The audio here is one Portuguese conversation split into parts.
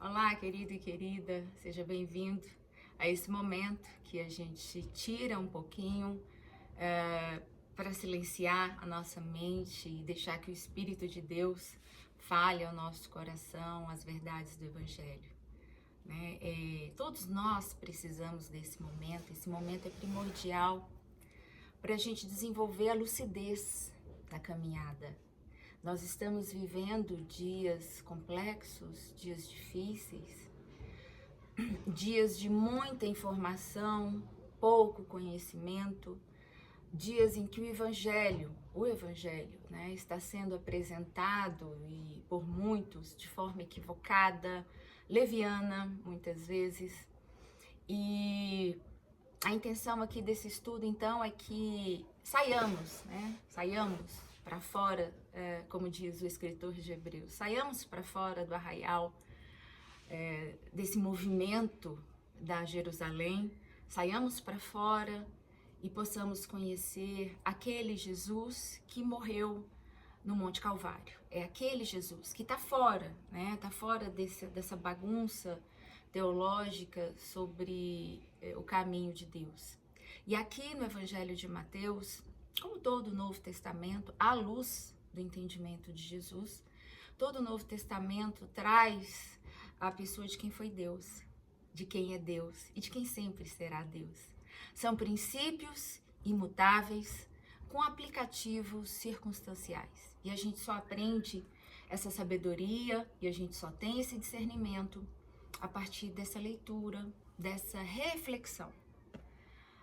Olá, querido e querida, seja bem-vindo a esse momento que a gente tira um pouquinho para silenciar a nossa mente e deixar que o Espírito de Deus fale ao nosso coração as verdades do Evangelho. Né? Todos nós precisamos desse momento, esse momento é primordial para a gente desenvolver a lucidez da caminhada. Nós estamos vivendo dias complexos, dias difíceis, dias de muita informação, pouco conhecimento, dias em que o Evangelho, né, está sendo apresentado e por muitos de forma equivocada, leviana, muitas vezes. E a intenção aqui desse estudo, então, é que saiamos para fora, como diz o escritor de Hebreus, saiamos para fora do arraial desse movimento da Jerusalém, saiamos para fora e possamos conhecer aquele Jesus que morreu no Monte Calvário. É aquele Jesus que está fora, né? Está fora dessa bagunça teológica sobre o caminho de Deus. E aqui no Evangelho de Mateus, como todo o Novo Testamento, à luz do entendimento de Jesus, todo o Novo Testamento traz a pessoa de quem foi Deus, de quem é Deus e de quem sempre será Deus. São princípios imutáveis com aplicativos circunstanciais. E a gente só aprende essa sabedoria e a gente só tem esse discernimento a partir dessa leitura, dessa reflexão.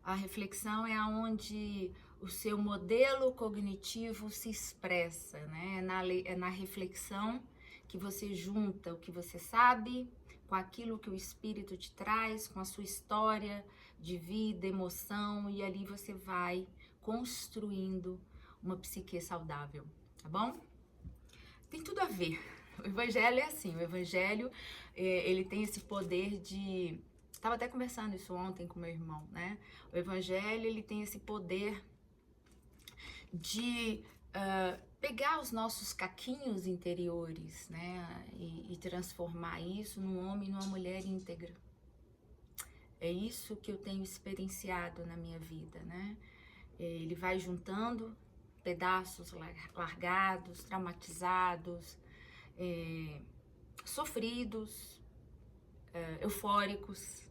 A reflexão é onde o seu modelo cognitivo se expressa, né? É na reflexão que você junta o que você sabe com aquilo que o Espírito te traz, com a sua história de vida, emoção, e ali você vai construindo uma psique saudável, tá bom? Tem tudo a ver. O Evangelho é assim, o Evangelho, ele tem esse poder de... Estava até conversando isso ontem com meu irmão, né? O Evangelho, ele tem esse poder de pegar os nossos caquinhos interiores, né? E transformar isso num homem e numa mulher íntegra. É isso que eu tenho experienciado na minha vida, né? Ele vai juntando pedaços largados, traumatizados, sofridos, eufóricos,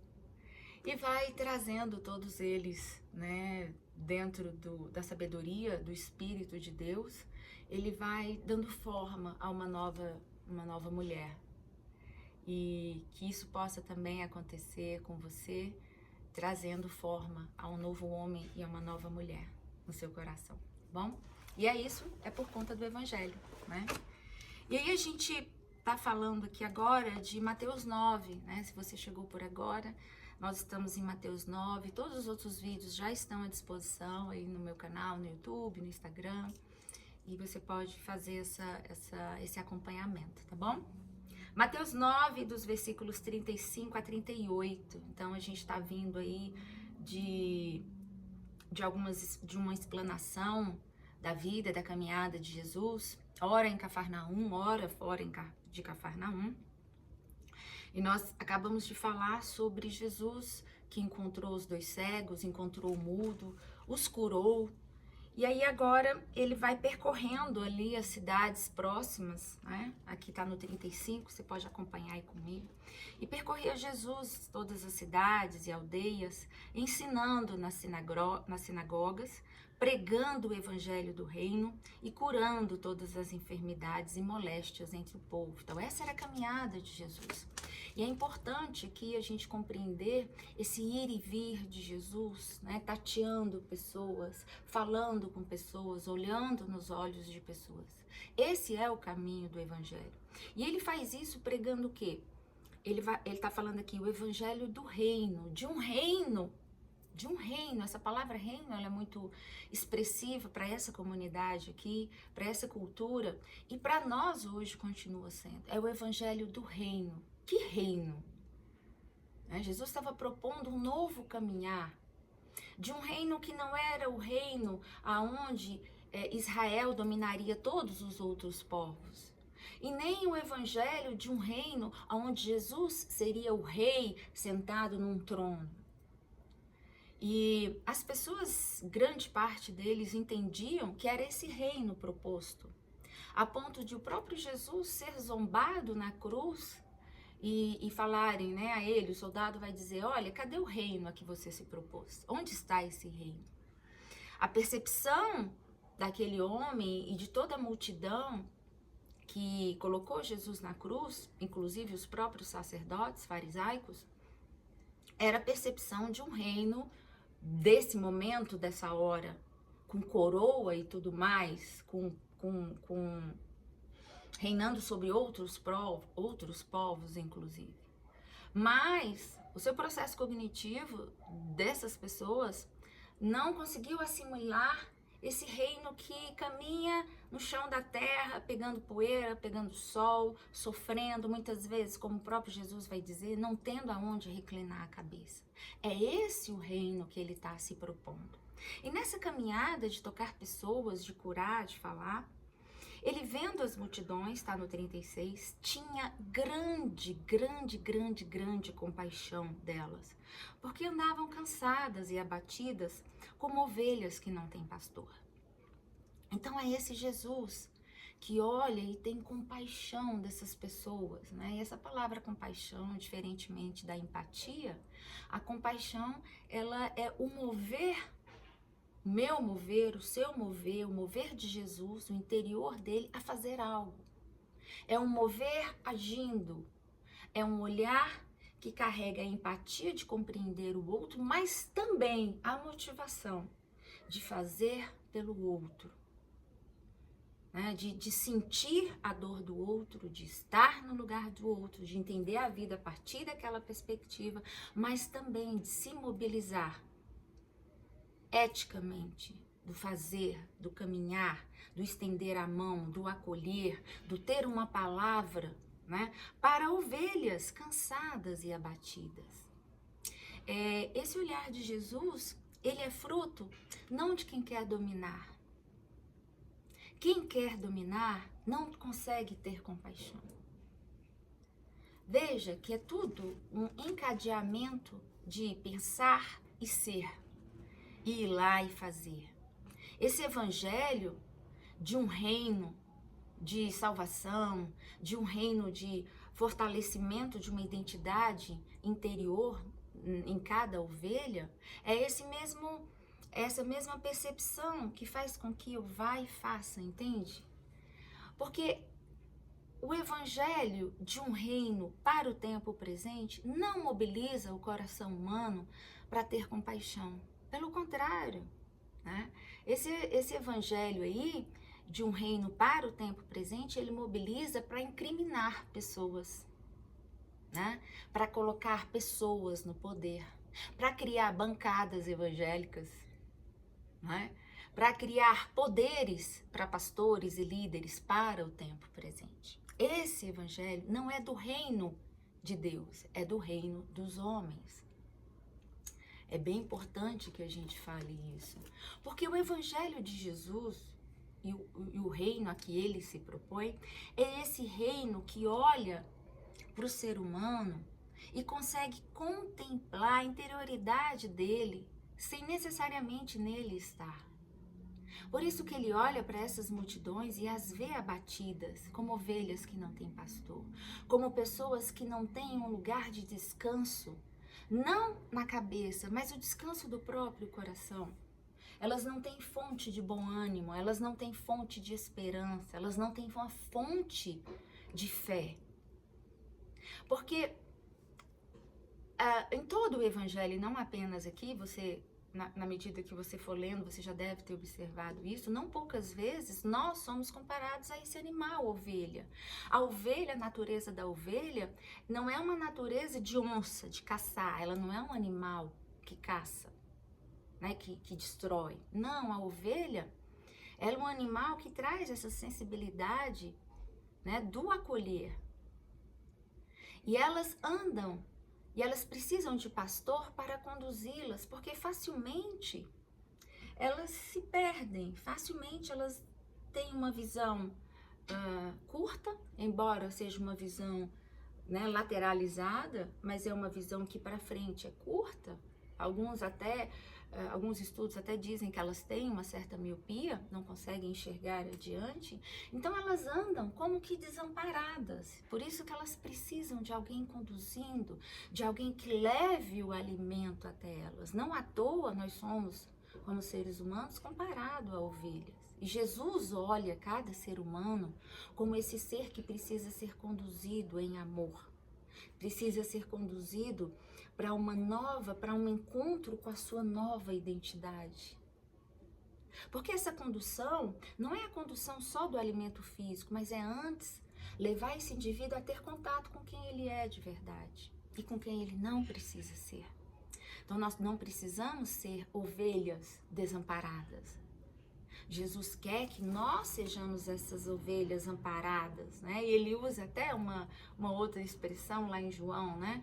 e vai trazendo todos eles, né, dentro da sabedoria do Espírito de Deus. Ele vai dando forma a uma nova mulher. E que isso possa também acontecer com você, trazendo forma a um novo homem e a uma nova mulher no seu coração, bom? E isso é por conta do Evangelho, né? E aí a gente tá falando aqui agora de Mateus 9, né? Se você chegou por agora, nós estamos em Mateus 9, todos os outros vídeos já estão à disposição aí no meu canal, no YouTube, no Instagram, e você pode fazer esse acompanhamento, tá bom? Mateus 9, dos versículos 35 a 38, então a gente está vindo aí de uma explanação da vida, da caminhada de Jesus, ora em Cafarnaum, ora fora de Cafarnaum. E nós acabamos de falar sobre Jesus que encontrou os dois cegos, encontrou o mudo, os curou. E aí agora ele vai percorrendo ali as cidades próximas, né? Aqui tá no 35, você pode acompanhar aí comigo. E percorria Jesus todas as cidades e aldeias, ensinando nas sinagogas, pregando o evangelho do reino e curando todas as enfermidades e moléstias entre o povo. Então essa era a caminhada de Jesus. E é importante aqui a gente compreender esse ir e vir de Jesus, né? Tateando pessoas, falando com pessoas, olhando nos olhos de pessoas. Esse é o caminho do Evangelho. E ele faz isso pregando o quê? Ele está falando aqui o Evangelho do reino, de um reino. Essa palavra reino, ela é muito expressiva para essa comunidade aqui, para essa cultura, e para nós hoje continua sendo. É o Evangelho do reino. Que reino? Jesus estava propondo um novo caminhar, de um reino que não era o reino aonde Israel dominaria todos os outros povos. e nem o evangelho de um reino onde Jesus seria o rei sentado num trono. E as pessoas, grande parte deles, entendiam que era esse reino proposto, a ponto de o próprio Jesus ser zombado na cruz e falarem, né, a ele, o soldado vai dizer, olha, cadê o reino a que você se propôs? Onde está esse reino? A percepção daquele homem e de toda a multidão que colocou Jesus na cruz, inclusive os próprios sacerdotes farisaicos, era a percepção de um reino desse momento, dessa hora, com coroa e tudo mais, reinando sobre outros povos, inclusive. Mas o seu processo cognitivo dessas pessoas não conseguiu assimilar esse reino que caminha no chão da terra, pegando poeira, pegando sol, sofrendo, muitas vezes, como o próprio Jesus vai dizer, não tendo aonde reclinar a cabeça. É esse o reino que ele está se propondo. E nessa caminhada de tocar pessoas, de curar, de falar, ele vendo as multidões, está no 36, tinha grande compaixão delas, porque andavam cansadas e abatidas como ovelhas que não têm pastor. Então é esse Jesus que olha e tem compaixão dessas pessoas, né? E essa palavra compaixão, diferentemente da empatia, a compaixão, ela é o mover, o meu mover, o seu mover, o mover de Jesus, o interior dele a fazer algo. É um mover agindo, é um olhar que carrega a empatia de compreender o outro, mas também a motivação de fazer pelo outro, né? De sentir a dor do outro, de estar no lugar do outro, de entender a vida a partir daquela perspectiva, mas também de se mobilizar eticamente, do fazer, do caminhar, do estender a mão, do acolher, do ter uma palavra, né, para ovelhas cansadas e abatidas. Esse olhar de Jesus, ele é fruto não de quem quer dominar. Quem quer dominar não consegue ter compaixão. Veja que é tudo um encadeamento de pensar e ser, e ir lá e fazer. Esse evangelho de um reino de salvação, de um reino de fortalecimento de uma identidade interior em cada ovelha, é essa mesma percepção que faz com que eu vá e faça, entende? Porque o evangelho de um reino para o tempo presente não mobiliza o coração humano para ter compaixão. Pelo contrário, né? Esse evangelho aí, de um reino para o tempo presente, ele mobiliza para incriminar pessoas, né? Para colocar pessoas no poder, para criar bancadas evangélicas, né? Para criar poderes para pastores e líderes para o tempo presente. Esse evangelho não é do reino de Deus, é do reino dos homens. É bem importante que a gente fale isso, porque o evangelho de Jesus e o reino a que ele se propõe é esse reino que olha para o ser humano e consegue contemplar a interioridade dele sem necessariamente nele estar. Por isso que ele olha para essas multidões e as vê abatidas, como ovelhas que não têm pastor, como pessoas que não têm um lugar de descanso, não na cabeça, mas o descanso do próprio coração. Elas não têm fonte de bom ânimo, elas não têm fonte de esperança, elas não têm uma fonte de fé. Porque em todo o evangelho, não apenas aqui, você, na medida que você for lendo, você já deve ter observado isso, não poucas vezes nós somos comparados a esse animal, ovelha. A ovelha, a natureza da ovelha, não é uma natureza de onça, de caçar, ela não é um animal que caça, né, que destrói. Não, a ovelha, ela é um animal que traz essa sensibilidade, né, do acolher. E elas andam, e elas precisam de pastor para conduzi-las, porque facilmente elas se perdem, facilmente elas têm uma visão curta, embora seja uma visão, né, lateralizada, mas é uma visão que para frente é curta. Alguns estudos até dizem que elas têm uma certa miopia, não conseguem enxergar adiante. Então elas andam como que desamparadas. Por isso que elas precisam de alguém conduzindo, de alguém que leve o alimento até elas. Não à toa nós somos, como seres humanos, comparado a ovelhas. E Jesus olha cada ser humano como esse ser que precisa ser conduzido em amor. Precisa ser conduzido para um encontro com a sua nova identidade. Porque essa condução não é a condução só do alimento físico, mas é antes levar esse indivíduo a ter contato com quem ele é de verdade e com quem ele não precisa ser. Então nós não precisamos ser ovelhas desamparadas. Jesus quer que nós sejamos essas ovelhas amparadas, né? E ele usa até uma outra expressão lá em João, né?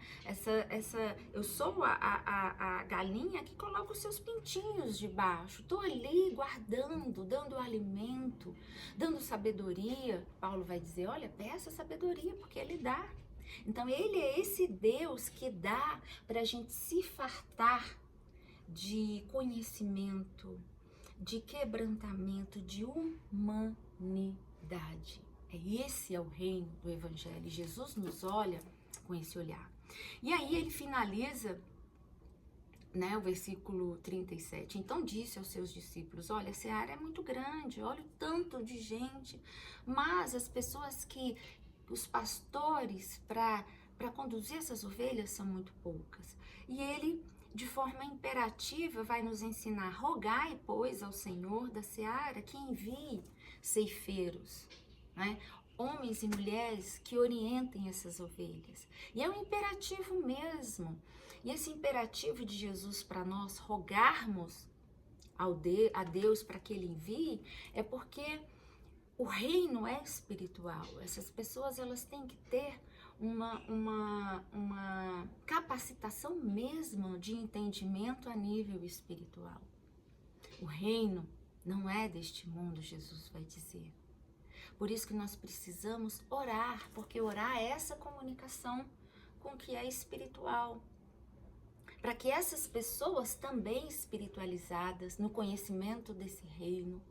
Eu sou a galinha que coloca os seus pintinhos debaixo. Estou ali guardando, dando alimento, dando sabedoria. Paulo vai dizer, olha, peça sabedoria, porque ele dá. Então ele é esse Deus que dá para a gente se fartar de conhecimento, de quebrantamento, de humanidade. Esse é o reino do Evangelho. Jesus nos olha com esse olhar. E aí ele finaliza, né, o versículo 37. Então disse aos seus discípulos, olha, a seara é muito grande, olha o tanto de gente, mas as pessoas os pastores para conduzir essas ovelhas são muito poucas. E ele, de forma imperativa, vai nos ensinar, rogai, pois, ao Senhor da seara que envie ceifeiros, né? Homens e mulheres que orientem essas ovelhas. E é um imperativo mesmo. E esse imperativo de Jesus para nós rogarmos a Deus para que Ele envie, é porque o reino é espiritual. Essas pessoas, elas têm que ter uma capacitação mesmo de entendimento a nível espiritual. O reino não é deste mundo, Jesus vai dizer. Por isso que nós precisamos orar, porque orar é essa comunicação com o que é espiritual. Para que essas pessoas também espiritualizadas no conhecimento desse reino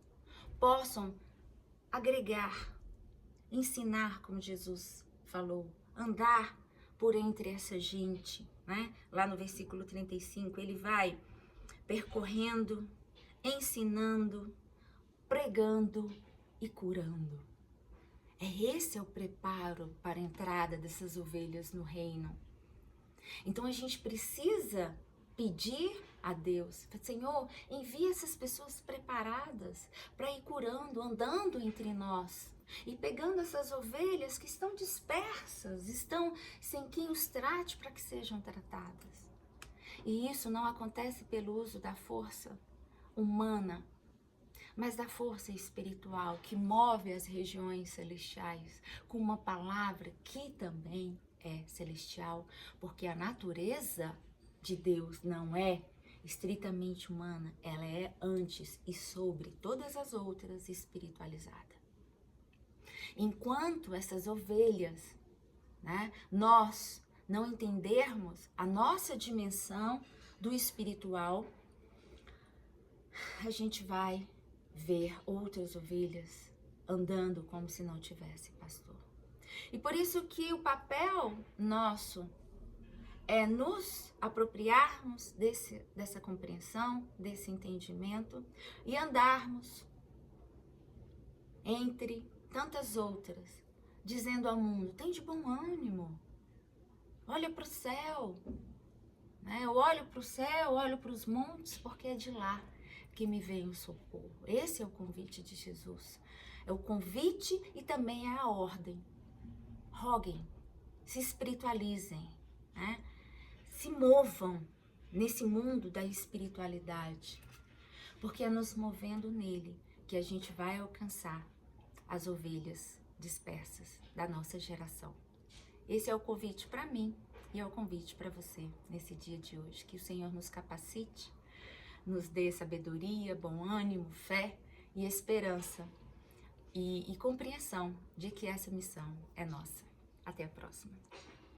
possam agregar, ensinar, como Jesus falou, andar por entre essa gente, né? Lá no versículo 35, ele vai percorrendo, ensinando, pregando e curando. Esse é o preparo para a entrada dessas ovelhas no reino. Então a gente precisa pedir a Deus, Senhor, envia essas pessoas preparadas para ir curando, andando entre nós e pegando essas ovelhas que estão dispersas, estão sem quem os trate para que sejam tratadas. E isso não acontece pelo uso da força humana, mas da força espiritual que move as regiões celestiais com uma palavra que também é celestial, porque a natureza de Deus não é estritamente humana, ela é antes e sobre todas as outras espiritualizada. Enquanto essas ovelhas, né, nós não entendermos a nossa dimensão do espiritual, a gente vai ver outras ovelhas andando como se não tivesse pastor. E por isso que o papel nosso é nos apropriarmos dessa compreensão, desse entendimento e andarmos entre tantas outras, dizendo ao mundo, tem de bom ânimo, olha para o céu, né? Eu olho para o céu, olho para os montes, porque é de lá que me vem o socorro. Esse é o convite de Jesus. É o convite e também é a ordem. Roguem, se espiritualizem, né? Se movam nesse mundo da espiritualidade, porque é nos movendo nele que a gente vai alcançar as ovelhas dispersas da nossa geração. Esse é o convite para mim e é o convite para você nesse dia de hoje. Que o Senhor nos capacite, nos dê sabedoria, bom ânimo, fé e esperança e compreensão de que essa missão é nossa. Até a próxima.